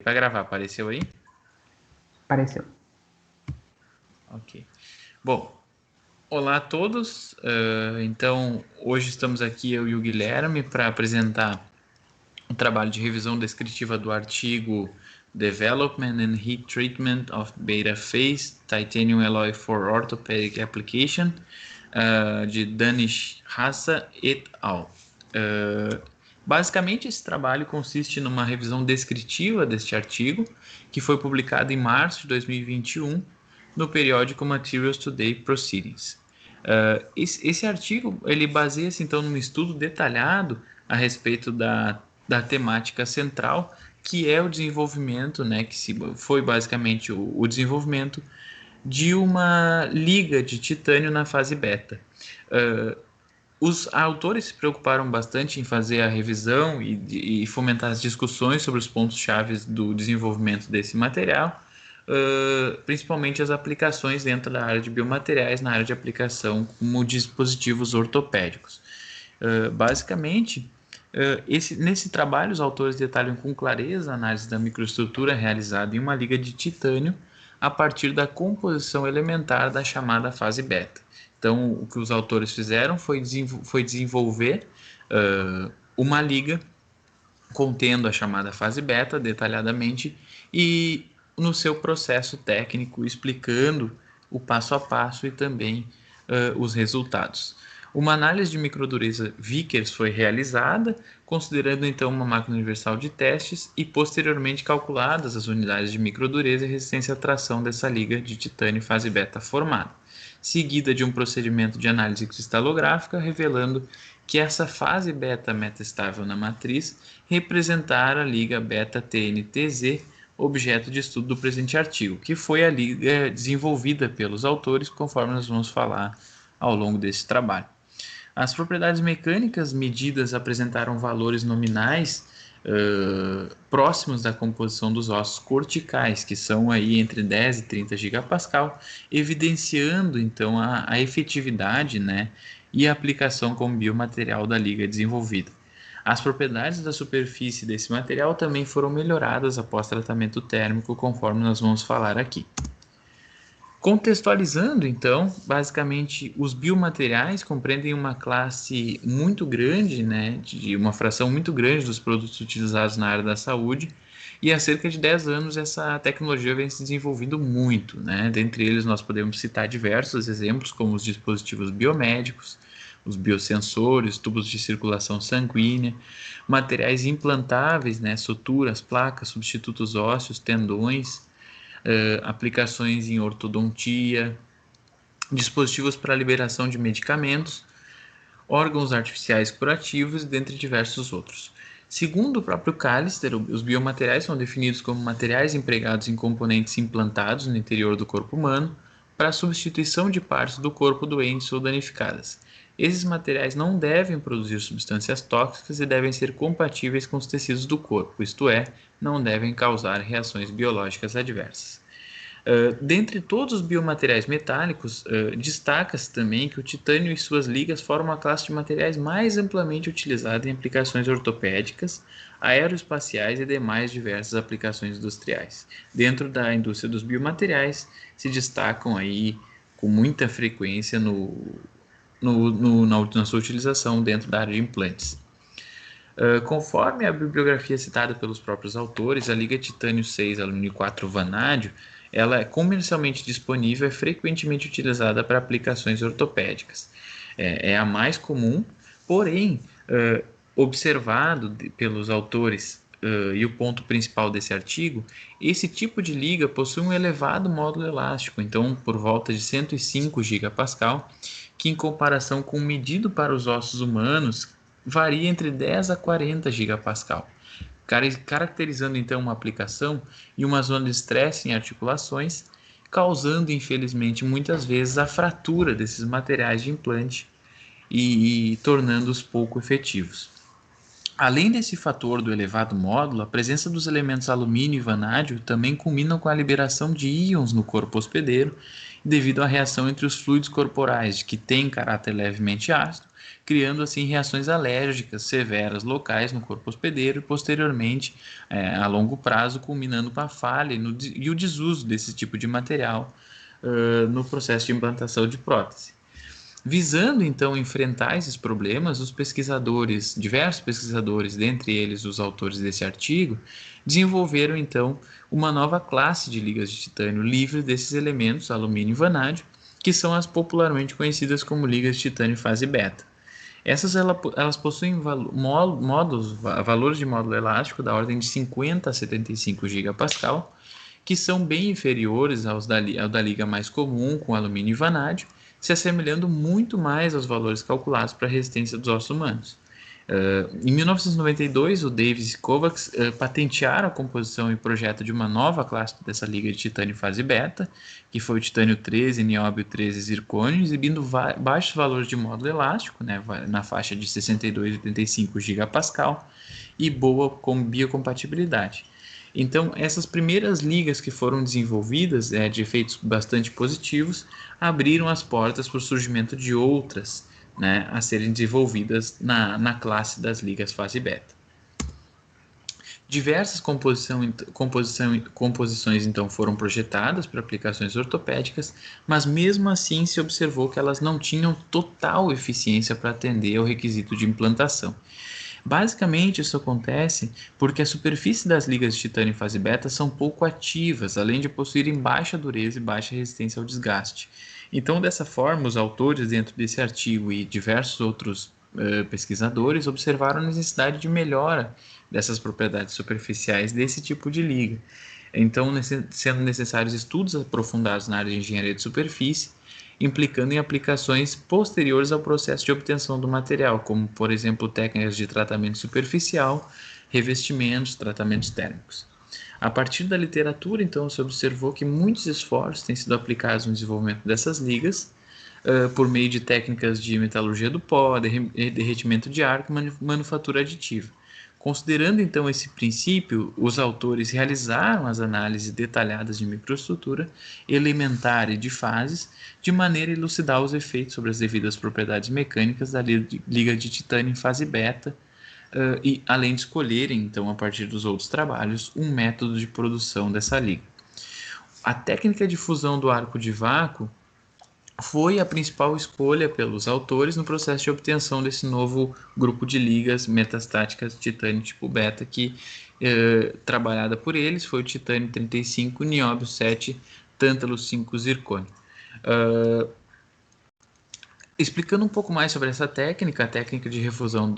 para gravar, apareceu aí? Apareceu. Ok. Bom, olá a todos. Então, hoje estamos aqui, eu e o Guilherme, para apresentar um trabalho de revisão descritiva do artigo Development and Heat Treatment of Beta Phase Titanium Alloy for Orthopedic Application, de Danish Hassa et al. Basicamente, esse trabalho consiste numa revisão descritiva deste artigo, que foi publicado em março de 2021 no periódico Materials Today Proceedings. Esse artigo ele baseia-se então num estudo detalhado a respeito da temática central, que é o desenvolvimento, né, foi basicamente o desenvolvimento de uma liga de titânio na fase beta. Os autores se preocuparam bastante em fazer a revisão e fomentar as discussões sobre os pontos-chave do desenvolvimento desse material, principalmente as aplicações dentro da área de biomateriais, na área de aplicação como dispositivos ortopédicos. Basicamente, nesse trabalho, os autores detalham com clareza a análise da microestrutura realizada em uma liga de titânio a partir da composição elementar da chamada fase beta. Então, o que os autores fizeram foi desenvolver uma liga contendo a chamada fase beta detalhadamente e no seu processo técnico explicando o passo a passo e também os resultados. Uma análise de microdureza Vickers foi realizada, considerando então uma máquina universal de testes e posteriormente calculadas as unidades de microdureza e resistência à tração dessa liga de titânio fase beta formada, seguida de um procedimento de análise cristalográfica revelando que essa fase beta metastável na matriz representara a liga beta-TNTZ, objeto de estudo do presente artigo, que foi a liga desenvolvida pelos autores, conforme nós vamos falar ao longo desse trabalho. As propriedades mecânicas medidas apresentaram valores nominais próximos da composição dos ossos corticais, que são aí entre 10 e 30 gigapascal, evidenciando então a efetividade, né, e a aplicação como biomaterial da liga desenvolvida. As propriedades da superfície desse material também foram melhoradas após tratamento térmico, conforme nós vamos falar aqui. Contextualizando, então, basicamente, os biomateriais compreendem uma classe muito grande, né, de uma fração muito grande dos produtos utilizados na área da saúde, e há cerca de 10 anos essa tecnologia vem se desenvolvendo muito, né? Dentre eles nós podemos citar diversos exemplos, como os dispositivos biomédicos, os biosensores, tubos de circulação sanguínea, materiais implantáveis, né, suturas, placas, substitutos ósseos, tendões, aplicações em ortodontia, dispositivos para liberação de medicamentos, órgãos artificiais curativos, dentre diversos outros. Segundo o próprio Callister, os biomateriais são definidos como materiais empregados em componentes implantados no interior do corpo humano para a substituição de partes do corpo doentes ou danificadas. Esses materiais não devem produzir substâncias tóxicas e devem ser compatíveis com os tecidos do corpo, isto é, não devem causar reações biológicas adversas. Dentre todos os biomateriais metálicos, destaca-se também que o titânio e suas ligas formam a classe de materiais mais amplamente utilizada em aplicações ortopédicas, aeroespaciais e demais diversas aplicações industriais. Dentro da indústria dos biomateriais, se destacam aí com muita frequência na sua utilização dentro da área de implantes. Conforme a bibliografia citada pelos próprios autores, a liga titânio 6 alumínio 4 vanádio ela é comercialmente disponível e é frequentemente utilizada para aplicações ortopédicas. É a mais comum, porém, observado pelos autores e o ponto principal desse artigo, esse tipo de liga possui um elevado módulo elástico, então por volta de 105 gigapascal, que em comparação com o medido para os ossos humanos varia entre 10 a 40 gigapascal, caracterizando então uma aplicação e uma zona de estresse em articulações, causando infelizmente muitas vezes a fratura desses materiais de implante e tornando-os pouco efetivos. Além desse fator do elevado módulo, a presença dos elementos alumínio e vanádio também culminam com a liberação de íons no corpo hospedeiro, devido à reação entre os fluidos corporais, que têm caráter levemente ácido, criando assim reações alérgicas severas locais no corpo hospedeiro e posteriormente, a longo prazo, culminando com a falha e o desuso desse tipo de material no processo de implantação de prótese. Visando então enfrentar esses problemas, diversos pesquisadores, dentre eles os autores desse artigo, desenvolveram então uma nova classe de ligas de titânio livre desses elementos, alumínio e vanádio, que são as popularmente conhecidas como ligas de titânio fase beta. Elas possuem valores de módulo elástico da ordem de 50 a 75 gigapascal, que são bem inferiores ao da liga mais comum, com alumínio e vanádio, se assemelhando muito mais aos valores calculados para a resistência dos ossos humanos. Em 1992, o Davis e Kovacs patentearam a composição e projeto de uma nova classe dessa liga de titânio fase beta, que foi o titânio 13, nióbio 13 e zircônio, exibindo baixos valores de módulo elástico, né, na faixa de 62 e 85 gigapascal, e boa biocompatibilidade. Então, essas primeiras ligas que foram desenvolvidas, de efeitos bastante positivos, abriram as portas para o surgimento de outras, né, a serem desenvolvidas na classe das ligas fase beta. Diversas composições então foram projetadas para aplicações ortopédicas, mas mesmo assim se observou que elas não tinham total eficiência para atender ao requisito de implantação. Basicamente, isso acontece porque a superfície das ligas de titânio em fase beta são pouco ativas, além de possuírem baixa dureza e baixa resistência ao desgaste. Então, dessa forma, os autores dentro desse artigo e diversos outros pesquisadores observaram a necessidade de melhora dessas propriedades superficiais desse tipo de liga. Então, sendo necessários estudos aprofundados na área de engenharia de superfície, implicando em aplicações posteriores ao processo de obtenção do material, como, por exemplo, técnicas de tratamento superficial, revestimentos, tratamentos térmicos. A partir da literatura, então, se observou que muitos esforços têm sido aplicados no desenvolvimento dessas ligas, por meio de técnicas de metalurgia do pó, derretimento de arco e manufatura aditiva. Considerando então esse princípio, os autores realizaram as análises detalhadas de microestrutura elementar e de fases, de maneira a elucidar os efeitos sobre as devidas propriedades mecânicas da liga de titânio em fase beta, e além de escolherem, então, a partir dos outros trabalhos, um método de produção dessa liga. A técnica de fusão do arco de vácuo foi a principal escolha pelos autores no processo de obtenção desse novo grupo de ligas metastáticas titânio tipo beta, que, trabalhada por eles, foi o titânio 35, nióbio 7, tântalo 5, zircônio. Explicando um pouco mais sobre essa técnica, a técnica de refusão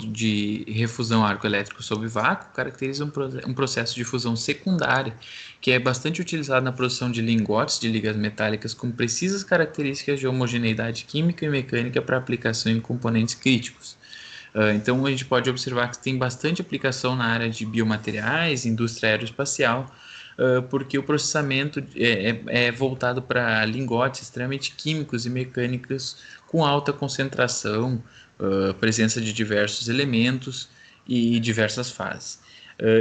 arco elétrico sob vácuo caracteriza um processo de fusão secundária que é bastante utilizado na produção de lingotes de ligas metálicas com precisas características de homogeneidade química e mecânica para aplicação em componentes críticos. Então, a gente pode observar que tem bastante aplicação na área de biomateriais, indústria aeroespacial, porque o processamento é voltado para lingotes extremamente químicos e mecânicos com alta concentração, presença de diversos elementos e diversas fases.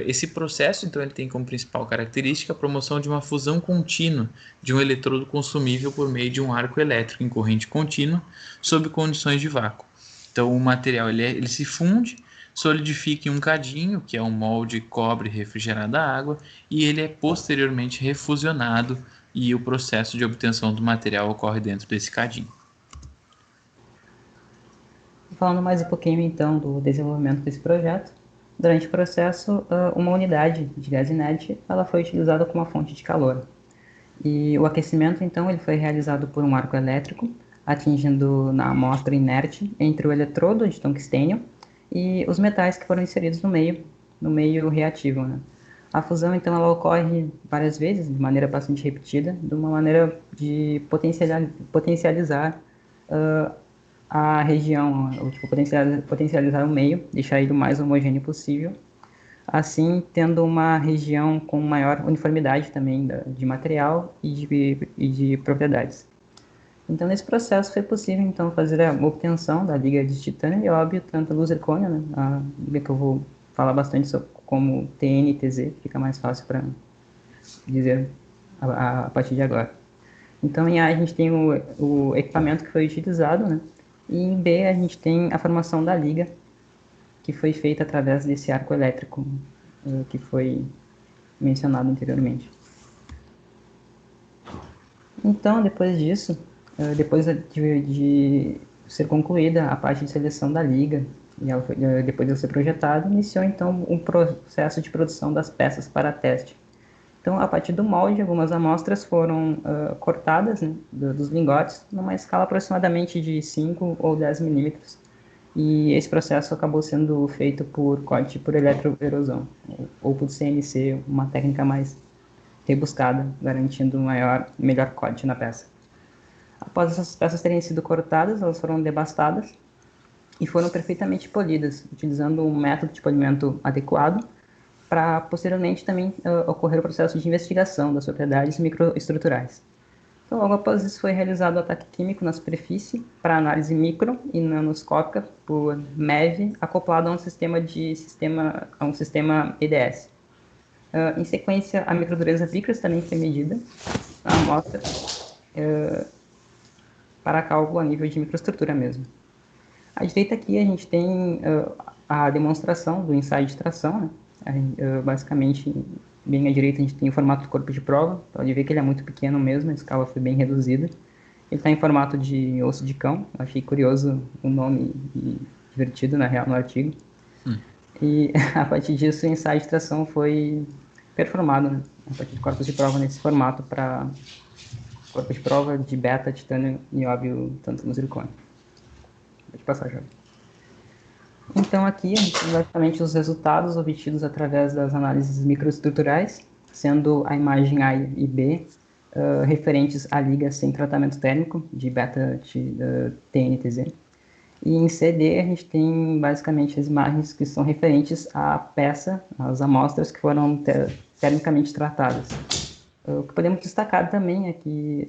Esse processo, então, ele tem como principal característica a promoção de uma fusão contínua de um eletrodo consumível por meio de um arco elétrico em corrente contínua sob condições de vácuo. Então, o material ele se funde, solidifica em um cadinho, que é um molde cobre refrigerado a água, e ele é posteriormente refusionado e o processo de obtenção do material ocorre dentro desse cadinho. Falando mais um pouquinho então do desenvolvimento desse projeto, durante o processo, uma unidade de gás inerte ela foi utilizada como uma fonte de calor. E o aquecimento então ele foi realizado por um arco elétrico, atingindo na amostra inerte entre o eletrodo de tungstênio e os metais que foram inseridos no meio reativo, né? A fusão, então, ela ocorre várias vezes, de maneira bastante repetida, de uma maneira de potencializar a região, tipo, potencializar o meio, deixar ele o mais homogêneo possível, assim tendo uma região com maior uniformidade também de material e de propriedades. Então, nesse processo foi possível então fazer a obtenção da liga de titânio, nióbio, tântalo, zircônio, né? A liga que eu vou falar bastante sobre como TN e TZ, fica mais fácil para dizer a partir de agora. Então, em A a gente tem o equipamento que foi utilizado, né? E em B a gente tem a formação da liga, que foi feita através desse arco elétrico que foi mencionado anteriormente. Então, depois disso, depois de ser concluída a parte de seleção da liga, e depois de ser projetada, iniciou então um processo de produção das peças para teste. Então, a partir do molde, algumas amostras foram cortadas, né, dos lingotes, numa escala aproximadamente de 5 ou 10 milímetros. E esse processo acabou sendo feito por corte por eletroerosão, ou por CNC, uma técnica mais rebuscada, garantindo um melhor corte na peça. Após essas peças terem sido cortadas, elas foram debastadas e foram perfeitamente polidas, utilizando um método de polimento adequado, para posteriormente também ocorrer o processo de investigação das propriedades microestruturais. Então, logo após isso, foi realizado o ataque químico na superfície para análise micro e nanoscópica por MEV, acoplado a um sistema EDS. Em sequência, a microdureza Vickers também foi medida na amostra para cálculo a nível de microestrutura mesmo. À direita aqui a gente tem a demonstração do ensaio de tração, né? Basicamente, bem à direita a gente tem o formato do corpo de prova, pode ver que ele é muito pequeno mesmo, a escala foi bem reduzida. Ele está em formato de osso de cão, eu achei curioso o nome e divertido na real no artigo. E a partir disso o ensaio de tração foi performado, né? A partir de corpos de prova nesse formato para corpo de prova de beta, titânio, nióbio, tântalo, zircônio. Pode passar, Jorge. Então aqui a gente tem basicamente os resultados obtidos através das análises microestruturais, sendo a imagem A e B referentes à liga sem tratamento térmico de beta-TNTZ. E em CD a gente tem basicamente as imagens que são referentes à peça, às amostras que foram termicamente tratadas. O que podemos destacar também é que,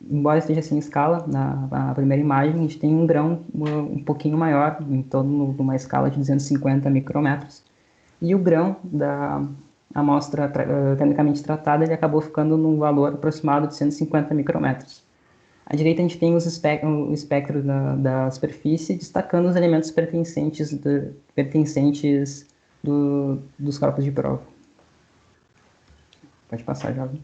embora esteja sem escala, na primeira imagem a gente tem um grão um pouquinho maior, em torno de uma escala de 250 micrômetros, e o grão da amostra termicamente tratada ele acabou ficando num valor aproximado de 150 micrômetros. À direita a gente tem o espectro da superfície, destacando os elementos pertencentes dos corpos de prova. Pode passar, Jovem.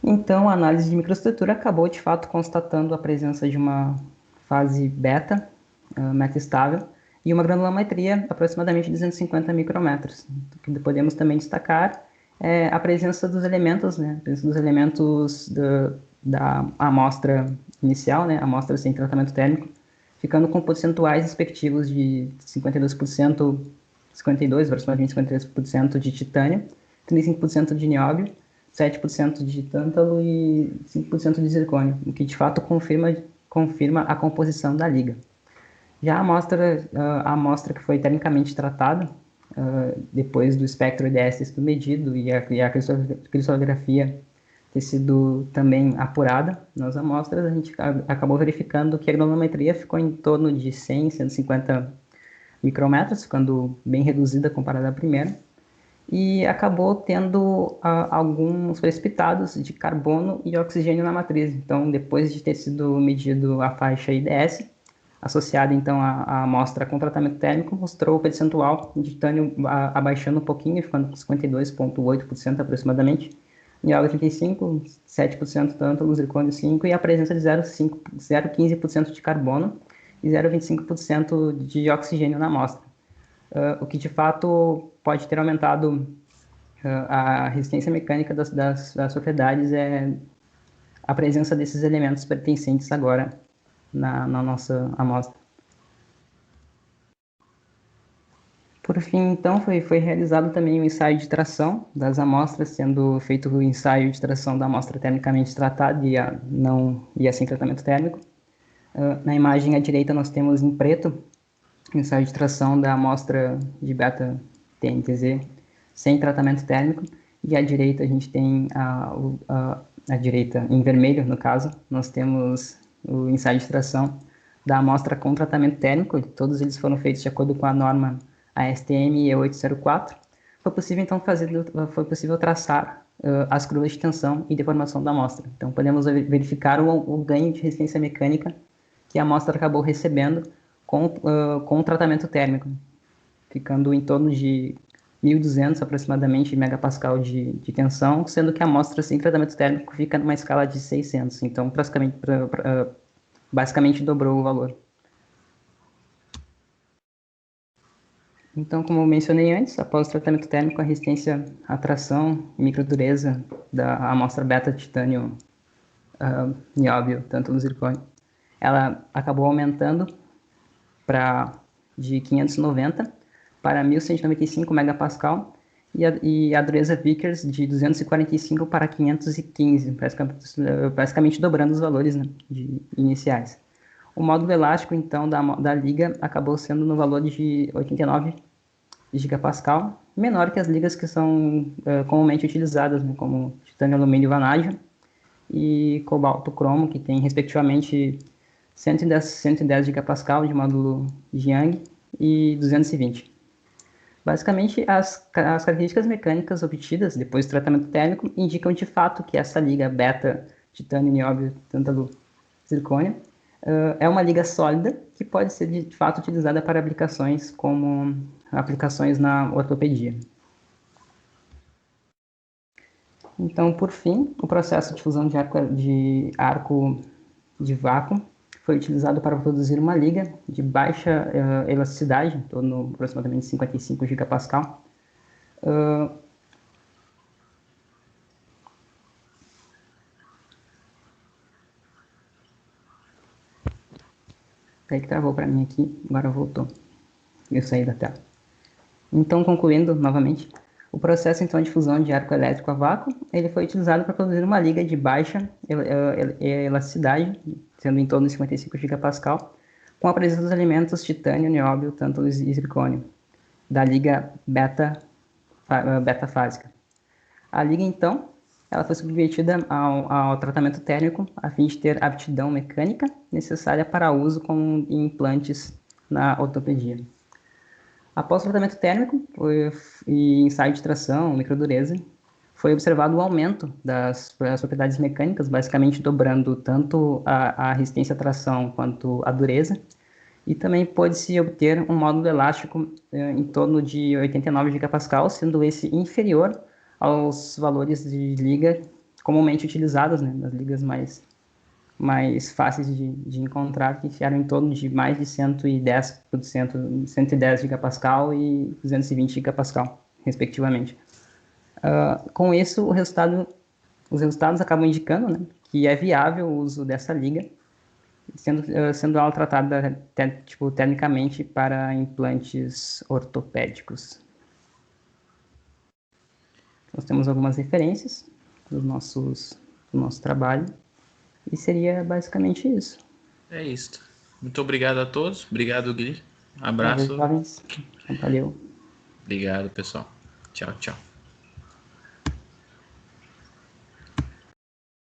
Então, a análise de microestrutura acabou, de fato, constatando a presença de uma fase beta, meta-estável, e uma granulometria aproximadamente de 250 micrômetros. O que podemos também destacar é a presença dos elementos, né? A presença dos elementos da amostra inicial, né? A amostra sem tratamento térmico, ficando com percentuais respectivos de 52%, 52%, aproximadamente 53% de titânio, 35% de nióbio, 7% de tântalo e 5% de zircônio, o que de fato confirma a composição da liga. Já a amostra que foi termicamente tratada, depois do espectro EDS ter sido medido e a cristalografia ter sido também apurada nas amostras, a gente acabou verificando que a granulometria ficou em torno de 100, 150 micrômetros, ficando bem reduzida comparada à primeira, e acabou tendo alguns precipitados de carbono e oxigênio na matriz. Então, depois de ter sido medido a faixa IDS, associada então à amostra com tratamento térmico, mostrou o percentual de titânio abaixando um pouquinho, ficando com 52,8% aproximadamente, nióbio 35%, 7% tântalo, zircônio 5%, e a presença de 0,15% de carbono e 0,25% de oxigênio na amostra. O que de fato pode ter aumentado a resistência mecânica das propriedades é a presença desses elementos pertencentes agora na nossa amostra. Por fim, então, foi realizado também o ensaio de tração das amostras, sendo feito o ensaio de tração da amostra termicamente tratada e a sem tratamento térmico. Na imagem à direita nós temos em preto o ensaio de tração da amostra de beta-TNTZ sem tratamento térmico, e à direita a gente tem à direita, em vermelho no caso, nós temos o ensaio de tração da amostra com tratamento térmico. Todos eles foram feitos de acordo com a norma ASTM E804. Foi possível traçar as curvas de tensão e deformação da amostra. Então podemos verificar o ganho de resistência mecânica que a amostra acabou recebendo com o tratamento térmico, ficando em torno de 1.200 aproximadamente megapascal de tensão, sendo que a amostra sem tratamento térmico fica numa escala de 600, então basicamente dobrou o valor. Então, como eu mencionei antes, após o tratamento térmico, a resistência à tração e microdureza da amostra beta-titânio nióbio, tanto no zircônio, ela acabou aumentando de 590 para 1.195 megapascal e a dureza Vickers de 245 para 515, basicamente dobrando os valores, né, iniciais. O módulo elástico, então, da liga acabou sendo no valor de 89 gigapascal, menor que as ligas que são comumente utilizadas, né, como titânio, alumínio e vanádio, e cobalto cromo, que tem respectivamente 110 gigapascal de módulo Yang e 220. Basicamente, as características mecânicas obtidas depois do tratamento térmico indicam de fato que essa liga beta, titânio, nióbio, tântalo, zircônio, é uma liga sólida que pode ser de fato utilizada para aplicações como aplicações na ortopedia. Então, por fim, o processo de fusão de arco de vácuo foi utilizado para produzir uma liga de baixa elasticidade, em torno de aproximadamente 55 gigapascal. Aí que travou para mim aqui, agora voltou. Eu saí da tela. Então, concluindo novamente, o processo então de fusão de arco elétrico a vácuo, ele foi utilizado para produzir uma liga de baixa elasticidade, sendo em torno de 55 gigapascal, com a presença dos elementos titânio, nióbio, tântalo e zircônio, da liga beta-fásica. A liga, então, ela foi submetida ao tratamento térmico a fim de ter aptidão mecânica necessária para uso em implantes na ortopedia. Após o tratamento térmico e ensaio de tração, microdureza, foi observado o aumento das propriedades mecânicas, basicamente dobrando tanto a resistência à tração quanto a dureza, e também pôde-se obter um módulo elástico em torno de 89 gigapascal, sendo esse inferior aos valores de liga comumente utilizados, né, das ligas mais fáceis de encontrar, que eram em torno de mais de 110 gigapascal e 220 gigapascal, respectivamente. Com isso, os resultados acabam indicando, né, que é viável o uso dessa liga, sendo ela tratada tecnicamente para implantes ortopédicos. Nós temos algumas referências do nosso trabalho. E seria basicamente isso. É isso. Muito obrigado a todos. Obrigado, Gui. Abraço. Valeu. Obrigado, pessoal. Tchau, tchau.